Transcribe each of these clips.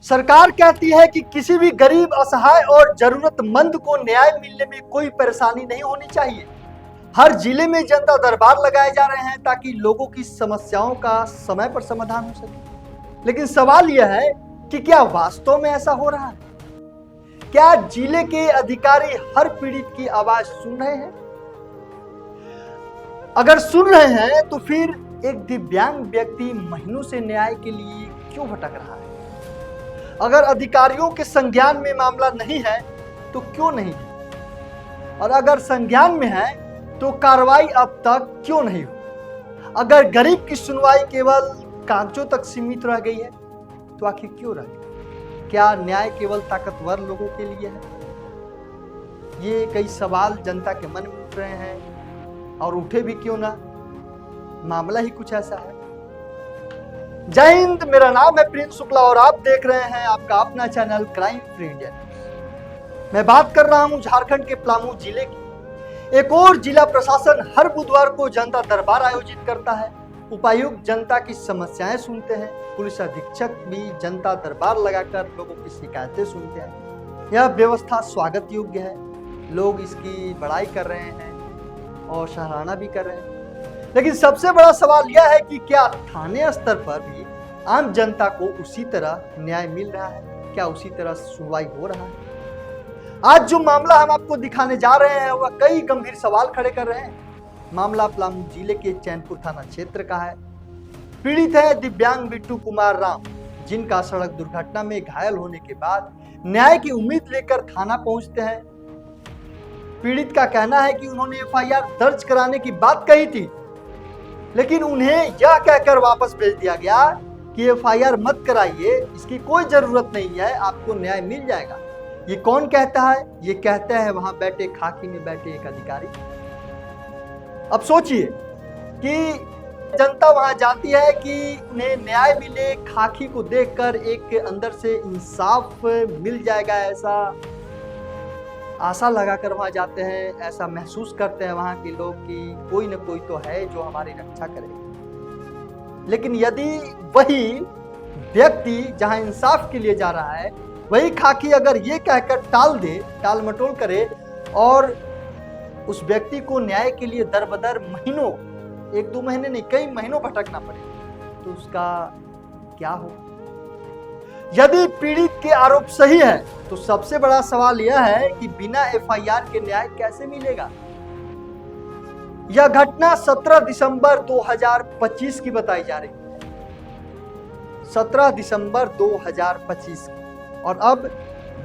सरकार कहती है कि किसी भी गरीब, असहाय और जरूरतमंद को न्याय मिलने में कोई परेशानी नहीं होनी चाहिए। हर जिले में जनता दरबार लगाए जा रहे हैं ताकि लोगों की समस्याओं का समय पर समाधान हो सके। लेकिन सवाल यह है कि क्या वास्तव में ऐसा हो रहा है? क्या जिले के अधिकारी हर पीड़ित की आवाज सुन रहे हैं? अगर सुन रहे हैं तो फिर एक दिव्यांग व्यक्ति महीनों से न्याय के लिए क्यों भटक रहा है? अगर अधिकारियों के संज्ञान में मामला नहीं है तो क्यों नहीं है? और अगर संज्ञान में है तो कार्रवाई अब तक क्यों नहीं हुई? अगर गरीब की सुनवाई केवल कागजों तक सीमित रह गई है तो आखिर क्यों रह गई? क्या न्याय केवल ताकतवर लोगों के लिए है? ये कई सवाल जनता के मन में उठ रहे हैं, और उठे भी क्यों ना, मामला ही कुछ ऐसा है। जय हिंद, मेरा नाम है प्रिंस शुक्ला और आप देख रहे हैं आपका अपना चैनल क्राइम फ्री इंडिया। मैं बात कर रहा हूं झारखंड के पलामू जिले की। एक और जिला प्रशासन हर बुधवार को जनता दरबार आयोजित करता है। उपायुक्त जनता की समस्याएं सुनते हैं, पुलिस अधीक्षक भी जनता दरबार लगाकर लोगों की शिकायतें सुनते हैं। यह व्यवस्था स्वागत योग्य है, लोग इसकी बड़ाई कर रहे हैं और सराहना भी कर रहे हैं। लेकिन सबसे बड़ा सवाल यह है कि क्या थाने स्तर पर भी आम जनता को उसी तरह न्याय मिल रहा है? क्या उसी तरह सुनवाई हो रहा है? आज जो मामला हम आपको दिखाने जा रहे हैं वह कई गंभीर सवाल खड़े कर रहे हैं। मामला पलामू जिले के चैनपुर थाना क्षेत्र का है। पीड़ित है दिव्यांग बिट्टू कुमार राम, जिनका सड़क दुर्घटना में घायल होने के बाद न्याय की उम्मीद लेकर थाना पहुंचते हैं। पीड़ित का कहना है कि उन्होंने एफआईआर दर्ज कराने की बात कही थी, लेकिन उन्हें यह कहकर वापस भेज दिया गया कि एफआईआर मत कराइए, इसकी कोई जरूरत नहीं है, आपको न्याय मिल जाएगा। ये कौन कहता है? ये कहता है वहां बैठे खाकी में बैठे एक अधिकारी। अब सोचिए कि जनता वहां जाती है कि उन्हें न्याय मिले, खाकी को देखकर एक अंदर से इंसाफ मिल जाएगा, ऐसा आशा लगाकर वहां जाते हैं, ऐसा महसूस करते हैं वहां के लोग कि कोई न कोई तो है जो हमारी रक्षा करे। लेकिन यदि वही व्यक्ति जहां इंसाफ के लिए जा रहा है, वही खाकी अगर ये कहकर टाल मटोल करे और उस व्यक्ति को न्याय के लिए दर बदर महीनों, एक दो महीने नहीं कई महीनों भटकना पड़े, तो उसका क्या हो? यदि पीड़ित के आरोप सही है तो सबसे बड़ा सवाल यह है कि बिना एफआईआर के न्याय कैसे मिलेगा? यह घटना 17 दिसंबर 2025 की बताई जा रही है। 17 दिसंबर 2025 की, और अब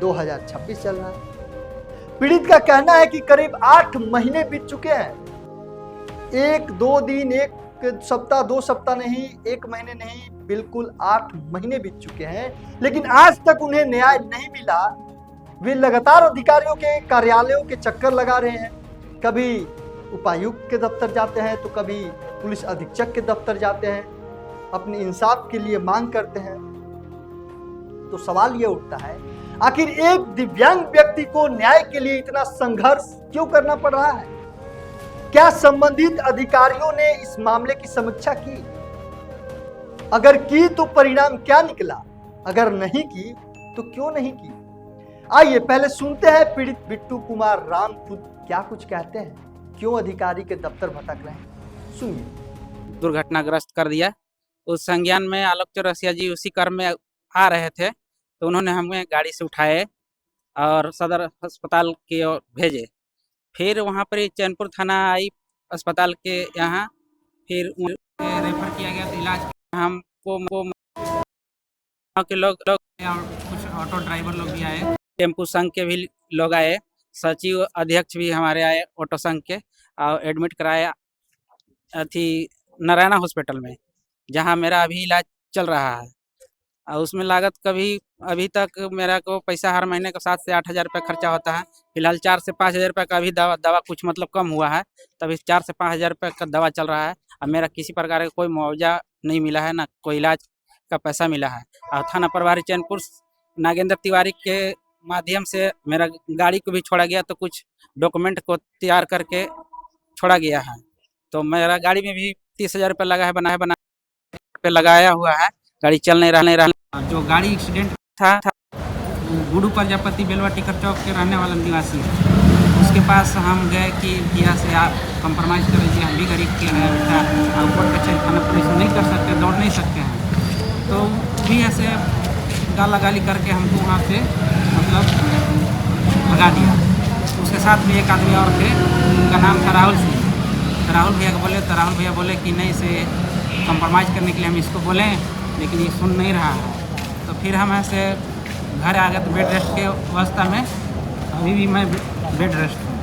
2026 चल रहा है। पीड़ित का कहना है कि करीब 8 महीने बीत चुके हैं। 1-2 दिन, 1 सप्ताह, 2 सप्ताह नहीं, 1 महीने नहीं, बिल्कुल 8 महीने बीत चुके हैं, लेकिन आज तक उन्हें न्याय नहीं मिला। वे लगातार अधिकारियों के कार्यालयों के चक्कर लगा रहे हैं। कभी उपायुक्त के दफ्तर जाते हैं तो कभी पुलिस अधीक्षक के दफ्तर जाते हैं, अपने इंसाफ के लिए मांग करते हैं। तो सवाल यह उठता है, आखिर एक दिव्यांग व्यक्ति को न्याय के लिए इतना संघर्ष क्यों करना पड़ रहा है? क्या संबंधित अधिकारियों ने इस मामले की समीक्षा की? अगर की तो परिणाम क्या निकला? अगर नहीं की तो क्यों नहीं की? आइए पहले सुनते हैं पीड़ित बिट्टू कुमार राम खुद क्या कुछ कहते हैं, क्यों अधिकारी के दफ्तर भटक रहे हैं। सुनिए। दुर्घटनाग्रस्त कर दिया। उस संज्ञान में आलोक चौरसिया जी उसी क्रम में आ रहे थे, तो उन्होंने हमें गाड़ी से उठाए और सदर अस्पताल की ओर भेजे। फिर वहाँ पर चैनपुर थाना आई अस्पताल के यहाँ, फिर रेफर किया गया तो इलाज हमको के लोग और कुछ ऑटो ड्राइवर लोग भी आए, टेम्पू संघ के भी लोग आए, सचिव अध्यक्ष भी हमारे आए ऑटो संघ के, और एडमिट कराया अथी नारायणा हॉस्पिटल में, जहाँ मेरा अभी इलाज चल रहा है। और उसमें लागत कभी अभी तक मेरा को पैसा हर महीने का 7 से 8 हज़ार रुपये खर्चा होता है। फिलहाल 4 से 5 हज़ार रुपये का अभी दवा कुछ मतलब कम हुआ है, तभी 4 से 5 हज़ार रुपये का दवा चल रहा है। और मेरा किसी प्रकार का कोई मुआवजा नहीं मिला है, ना कोई इलाज का पैसा मिला है। और थाना प्रभारी चैनपुर नागेंद्र तिवारी के माध्यम से मेरा गाड़ी को भी छोड़ा गया, तो कुछ डॉक्यूमेंट को तैयार करके छोड़ा गया है। तो मेरा गाड़ी में भी 30 हज़ार रुपये लगा है, बना पे लगाया हुआ है, गाड़ी चल नहीं रहा। जो गाड़ी एक्सीडेंट था गुडू प्रजापति बेलवा टिकर चौक के रहने वाला निवासी है। उसके पास हम गए कि भैया से आप कंप्रोमाइज़ कर लीजिए, हम भी गरीब के हैं, कोर्ट कचहरी थाना पुलिस नहीं कर सकते, दौड़ नहीं सकते हैं। तो भी ऐसे गाला गाली करके हमको वहाँ से मतलब भगा दिया। उसके साथ में एक आदमी और थे, उनका नाम था राहुल सिंह। तो राहुल भैया को बोले, तो राहुल भैया बोले कि नहीं, इसे कंप्रोमाइज़ करने के लिए हम इसको बोलें, लेकिन ये सुन नहीं रहा है। तो फिर हम ऐसे घर आ गए। तो बेड रेस्ट के अवस्था में अभी भी मैं बेड रेस्ट हूँ,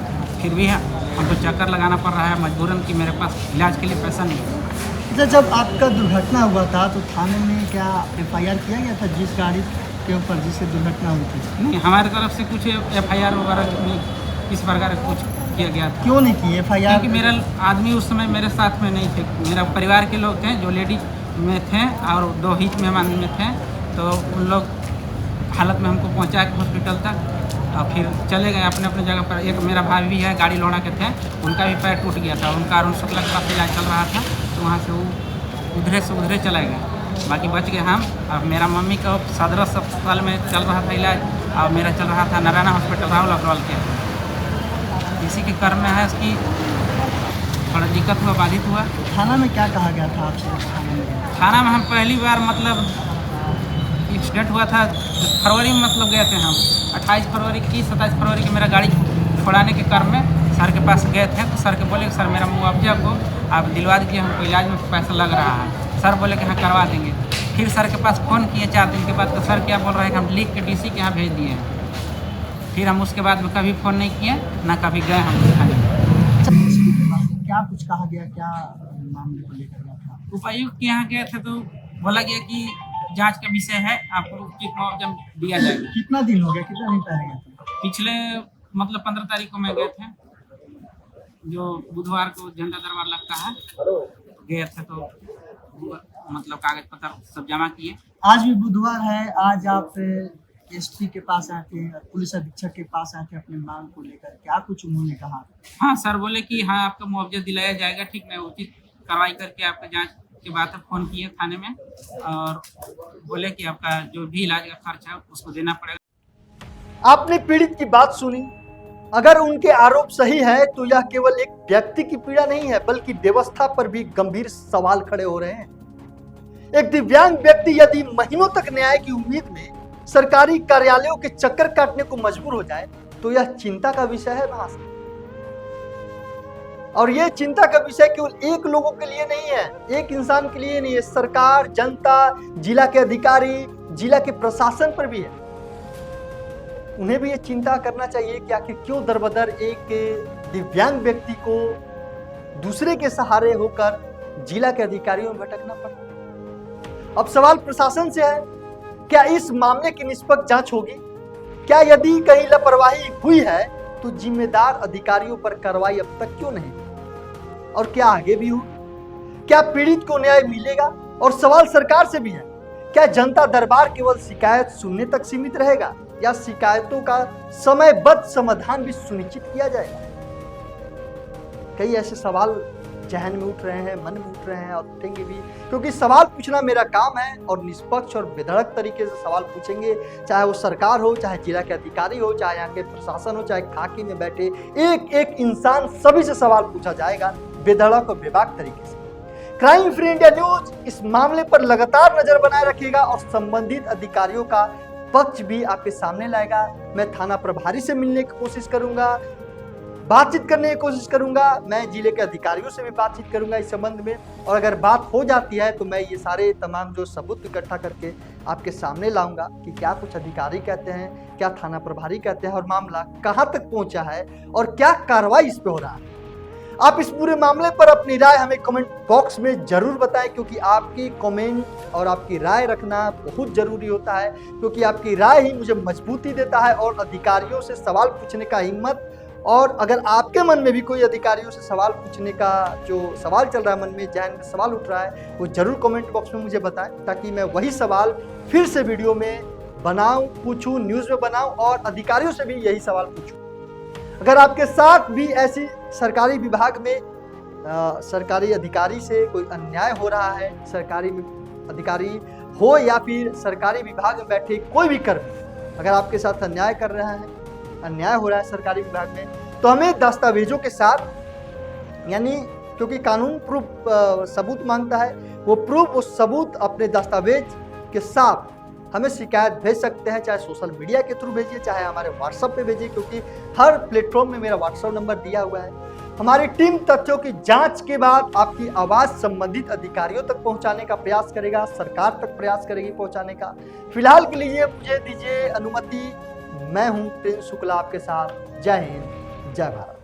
फिर भी हमको चक्कर लगाना पड़ रहा है मजबूरन कि मेरे पास इलाज के लिए पैसा नहीं है। अच्छा, जब आपका दुर्घटना हुआ था तो थाने में क्या FIR किया गया था जिस गाड़ी के ऊपर जिससे दुर्घटना हुई थी? नहीं, हमारे तरफ से कुछ FIR वगैरह नहीं, इस प्रकार कुछ किया गया था। क्यों नहीं की FIR? क्योंकि मेरा आदमी उस समय मेरे साथ में नहीं थे। मेरा परिवार के लोग थे जो लेडीज में थे और 2 ही मेहमान में थे। तो उन लोग हालत में हमको पहुंचा के हॉस्पिटल तक और फिर चले गए अपने अपने जगह पर। एक मेरा भाई भी है, गाड़ी लौड़ा के थे, उनका भी पैर टूट गया था। उनका अरुण शुक्ला के पास इलाज चल रहा था, तो वहाँ से वो उधरे से उधरे चले गए, बाकी बच गए हम। और मेरा मम्मी का सदर अस्पताल में चल रहा था इलाज, और मेरा चल रहा था नारायणा हॉस्पिटल राहुल अग्रवाल के। इसी के कर्म में है उसकी थोड़ा दिक्कत हुआ, बाधित हुआ। थाना में क्या कहा गया था आपसे? थाना में हम पहली बार मतलब एक्सीडेंट हुआ था फरवरी में, मतलब गए थे हम 28 फरवरी की 27 फरवरी की मेरा गाड़ी छोड़ाने के क्रम में सर के पास गए थे। तो सर के बोले सर मेरा मुआवजा को आप दिलवा दीजिए, हमको इलाज में पैसा लग रहा है। सर बोले कि हाँ करवा देंगे। फिर सर के पास फ़ोन किए 4 दिन के बाद, तो सर क्या बोल रहे हैं कि हम लिख के DC के यहाँ भेज दिए हैं। फिर हम उसके बाद में कभी फ़ोन नहीं किए, ना कभी गए हम थाने। क्या कुछ कहा गया, क्या मामले को लेकर गया था? उपायुक्त के यहाँ गए थे तो बोला गया कि जांच का विषय है, आपको उचित मुआवजा दिया जाएगा। कितना दिन हो गया, कितना दिन पहले गया था? पिछले मतलब 15 तारीख को मैं गए थे, जो बुधवार को झंडा दरबार लगता है, गए थे। तो मतलब कागज पत्र सब जमा किए। आज भी बुधवार है, आज आप SP के पास आए थे, पुलिस अधीक्षक के पास आए थे अपने मांग को लेकर, क्या कुछ उन्होंने कहा? हाँ, सर बोले कि हाँ आपका मुआवजा दिलाया जाएगा, ठीक है, उचित कार्रवाई करके आपका जांच के बाद फ़ोन किए थाने में, और बोले कि आपका जो भी इलाज का खर्च है उसको देना पड़ेगा। आपने पीड़ित की बात सुनी। अगर उनके आरोप सही है तो यह केवल एक व्यक्ति की पीड़ा नहीं है, बल्कि व्यवस्था पर भी गंभीर सवाल खड़े हो रहे हैं। एक दिव्यांग व्यक्ति यदि महीनों तक न्याय की उम्मीद में सरकारी कार्यालयों के चक्कर काटने को मजबूर हो जाए तो यह चिंता का विषय है महाशय। और यह चिंता का विषय केवल एक लोगों के लिए नहीं है, एक इंसान के लिए नहीं है, सरकार, जनता, जिला के अधिकारी, जिला के प्रशासन पर भी है। उन्हें भी ये चिंता करना चाहिए कि आखिर क्यों दरबदर एक दिव्यांग व्यक्ति को दूसरे के सहारे होकर जिला के अधिकारियों में भटकना पड़ा। अब सवाल प्रशासन से है, क्या इस मामले की निष्पक्ष जांच होगी? क्या यदि कहीं लापरवाही हुई है तो जिम्मेदार अधिकारियों पर कार्रवाई अब तक क्यों नहीं? और क्या आगे भी हो? क्या पीड़ित को न्याय मिलेगा? और सवाल सरकार से भी है, क्या जनता दरबार केवल शिकायत सुनने तक सीमित रहेगा या शिकायतों का समयबद्ध समाधान भी सुनिश्चित किया जाएगा? कई ऐसे सवाल जहन में उठ रहे हैं, मन में उठ रहे हैं और उठेंगे भी, क्योंकि सवाल पूछना मेरा काम है और निष्पक्ष और बेधड़क तरीके से सवाल पूछेंगे, चाहे वो सरकार हो, चाहे जिला के अधिकारी हो, चाहे यहाँ के प्रशासन हो, चाहे खाकी में बैठे एक एक इंसान, सभी से सवाल पूछा जाएगा बेधड़क और बेबाक तरीके से। क्राइम फ्री इंडिया न्यूज इस मामले पर लगातार नजर बनाए रखेगा और संबंधित अधिकारियों का पक्ष भी आपके सामने लाएगा। मैं थाना प्रभारी से मिलने की कोशिश करूंगा, बातचीत करने की कोशिश करूंगा, मैं जिले के अधिकारियों से भी बातचीत करूंगा इस संबंध में। और अगर बात हो जाती है तो मैं ये सारे तमाम जो सबूत इकट्ठा करके आपके सामने लाऊंगा कि क्या कुछ अधिकारी कहते हैं, क्या थाना प्रभारी कहते हैं और मामला कहां तक पहुंचा है और क्या कार्रवाई इस पे हो रहा है। आप इस पूरे मामले पर अपनी राय हमें कमेंट बॉक्स में जरूर बताएं, क्योंकि आपकी कमेंट और आपकी राय रखना बहुत जरूरी होता है, क्योंकि आपकी राय ही मुझे मजबूती देता है और अधिकारियों से सवाल पूछने का हिम्मत। और अगर आपके मन में भी कोई अधिकारियों से सवाल पूछने का जो सवाल चल रहा है, मन में जहन में सवाल उठ रहा है, वो जरूर कमेंट बॉक्स में मुझे बताएं, ताकि मैं वही सवाल फिर से वीडियो में बनाऊं, पूछूं, न्यूज़ में बनाऊं और अधिकारियों से भी यही सवाल पूछूं। अगर आपके साथ भी ऐसी सरकारी विभाग में सरकारी अधिकारी से कोई अन्याय हो रहा है, सरकारी अधिकारी हो या फिर सरकारी विभाग में बैठे कोई भी कर्मी, अगर आपके साथ अन्याय कर रहा है, अन्याय हो रहा है सरकारी विभाग में, तो हमें दस्तावेजों के साथ, यानी क्योंकि कानून प्रूफ सबूत मांगता है, वो प्रूफ, वो सबूत अपने दस्तावेज के साथ हमें शिकायत भेज सकते हैं, चाहे सोशल मीडिया के थ्रू भेजिए, चाहे हमारे व्हाट्सएप पे भेजिए, क्योंकि हर प्लेटफॉर्म में मेरा व्हाट्सएप नंबर दिया हुआ है। हमारी टीम तथ्यों की जांच के बाद आपकी आवाज संबंधित अधिकारियों तक पहुंचाने का प्रयास करेगा, सरकार तक प्रयास करेगी पहुंचाने का। फिलहाल के लिए मुझे दीजिए अनुमति। मैं हूं प्रिंस शुक्ला आपके साथ। जय हिंद, जय भारत।